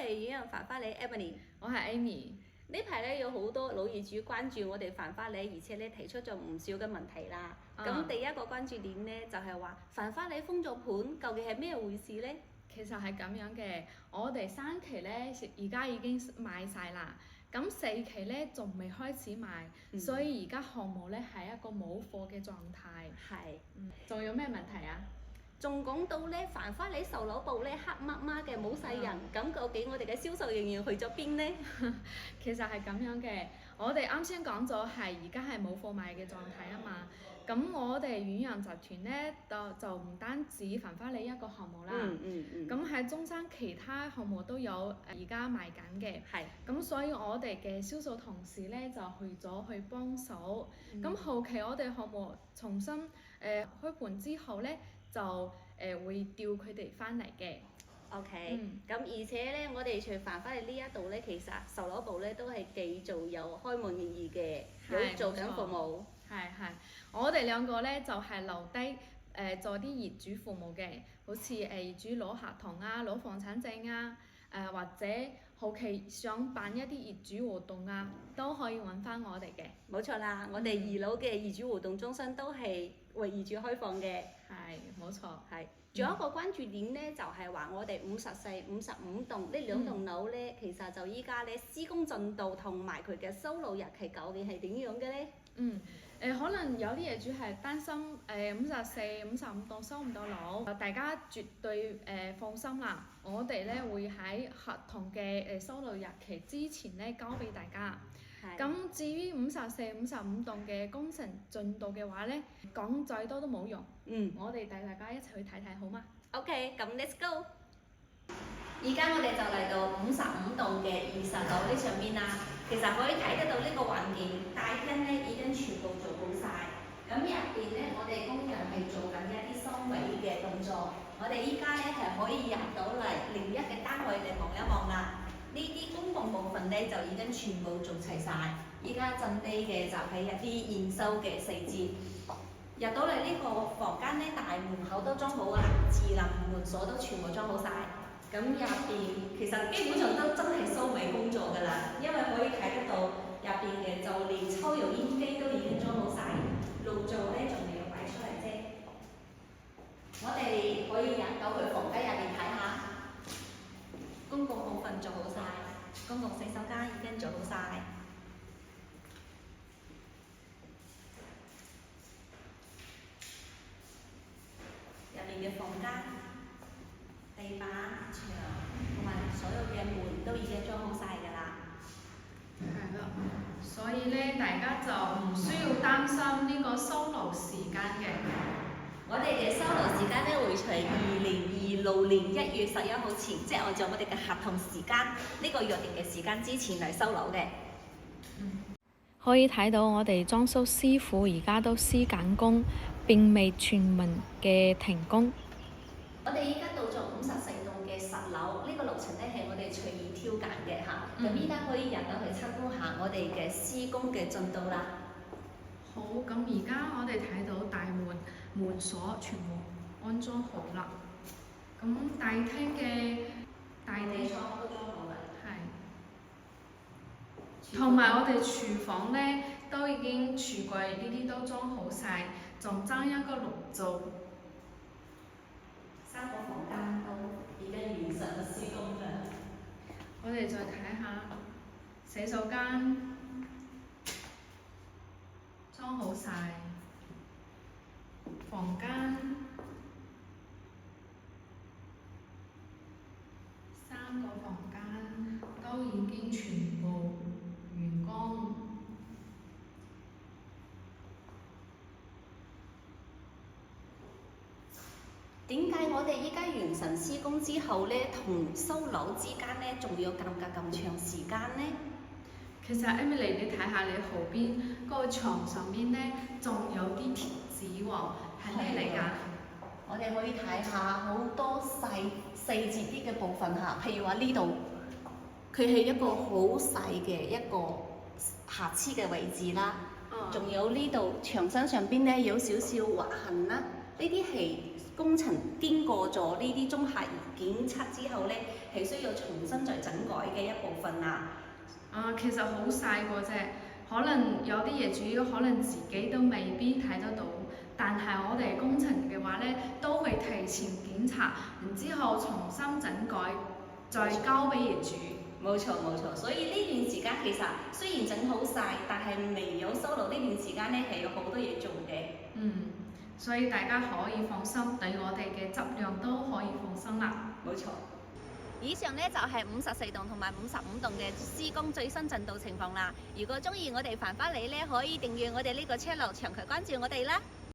係院人繁花里 Emily，我係 Amy。呢排咧有好多老業主關注我哋繁花里，而且咧提出咗唔少嘅問題啦。咁、第一個關注點咧就係話繁花里封咗盤，究竟係咩回事咧？其實係咁樣嘅，我哋3期咧而家已經賣晒啦，咁4期咧仲未開始賣，所以而家項目咧係一個冇貨嘅狀態。係。仲有咩問題啊？仲講到咧繁花里售樓部咧黑麻麻嘅冇晒人，咁、究竟我哋嘅銷售人員去咗邊呢？其實係咁樣嘅，我哋啱先講咗係而家係冇貨賣嘅狀態啊嘛。咁我哋遠洋集團咧就唔單止繁花里一個項目啦，咁喺中山其他項目都有而家賣緊嘅。係。咁所以我哋嘅銷售同事咧就去幫手。咁、後期我哋項目重新開盤之後咧，就會調佢哋翻嚟嘅。OK，咁而且咧，我哋除繁花里呢一度咧，其實售樓部咧都係繼續有開門營業嘅，有做緊服務。係，我哋兩個咧就係留低做啲業主服務嘅，好似業主攞合同啊、攞房產證啊，或者後期想辦一啲業主活動啊，都可以揾翻我哋嘅。冇錯啦，我哋2樓嘅業主活動中心都係為業主開放嘅。係，冇錯。係。仲有一個關注點咧，就係話我哋54、55棟呢兩棟樓咧，其實就依家咧施工進度同埋佢嘅收樓日期究竟係點樣嘅咧？可能有啲業主係擔心54、55棟收唔到樓，大家絕對放心啦。我哋咧會喺合同嘅收樓日期之前咧交俾大家。咁至於54、55棟嘅工程進度嘅話咧，講再多都冇用。我哋帶大家一齊去睇睇好嗎？ OK，咁 let's go。而家我哋就嚟到55棟嘅20樓呢上邊啦。其實可以睇得到呢個環境，大廳咧已經全部做好晒。咁入邊咧，我哋工人係做緊一啲收尾嘅動作。我哋依家咧係可以入到嚟另一嘅單位嚟望一望啦。呢啲公共部分咧就已經全部做齊晒。依家剩低嘅就係一啲驗收嘅細節。入到嚟呢個房間咧，大門口都裝好啦，智能門鎖都全部裝好晒。咁入邊其實基本上都真係收尾工作㗎啦，因為可以睇得到入邊嘅就連抽油煙機都已經裝好晒，爐灶咧仲未有擺出嚟啫。我哋可以入到去房間入邊睇下，公共部分做好晒，公共洗手間已經做好晒。入邊嘅房間、地板、牆同埋所有嘅門都已經裝好晒㗎啦。係啦，所以咧大家就唔需要擔心呢個收樓時間嘅。我哋嘅收樓時間咧會隨2026年1月11號前，即係按照我哋嘅合同時間呢個約定嘅時間之前嚟收樓嘅。可以睇到我哋裝修師傅而家都施緊工，並未全面嘅停工。我哋依家到咗54棟嘅實樓，呢個樓層咧係我哋隨意挑揀嘅嚇。咁依家可以入到去參觀下我哋嘅施工嘅進度啦。好，咁而家我哋睇到大門門鎖全部安裝好啦。咁大廳嘅大地窗都裝好啦。係。同埋我哋廚房咧都已經櫥櫃呢啲都裝好晒，仲爭一個爐灶。3個房間都已經完成施工啦。我哋再睇下洗手間裝好晒，房間3個房間都已經全部完工。點解我哋依家完成施工之後咧，同收樓之間咧，仲要間隔咁長時間呢？其實 Emily，你睇下你後邊嗰個牆上面咧，仲有啲貼紙喎，係咩嚟㗎？我哋可以睇下好多細節啲嘅部分嚇，譬如話呢度，佢係一個好細嘅一個瑕疵嘅位置啦。仲有呢度牆身上邊咧有少少劃痕啦，呢啲係工程經過咗呢啲綜合檢測之後咧，係需要重新再整改嘅一部分啦。其實好細個啫，可能有啲業主可能自己都未必睇得到，但係我哋工程嘅話咧，都會提前檢查，然之後重新整改，再交俾業主。冇錯冇錯，所以呢段時間其實雖然整好晒，但係未有收樓呢段時間咧係有好多嘢做嘅。所以大家可以放心，對我哋嘅質量都可以放心啦。冇錯。以上咧就係54棟同埋55棟嘅施工最新進度情況啦。如果中意我哋繁花里咧，可以訂閱我哋呢個 channel，長期關注我哋啦。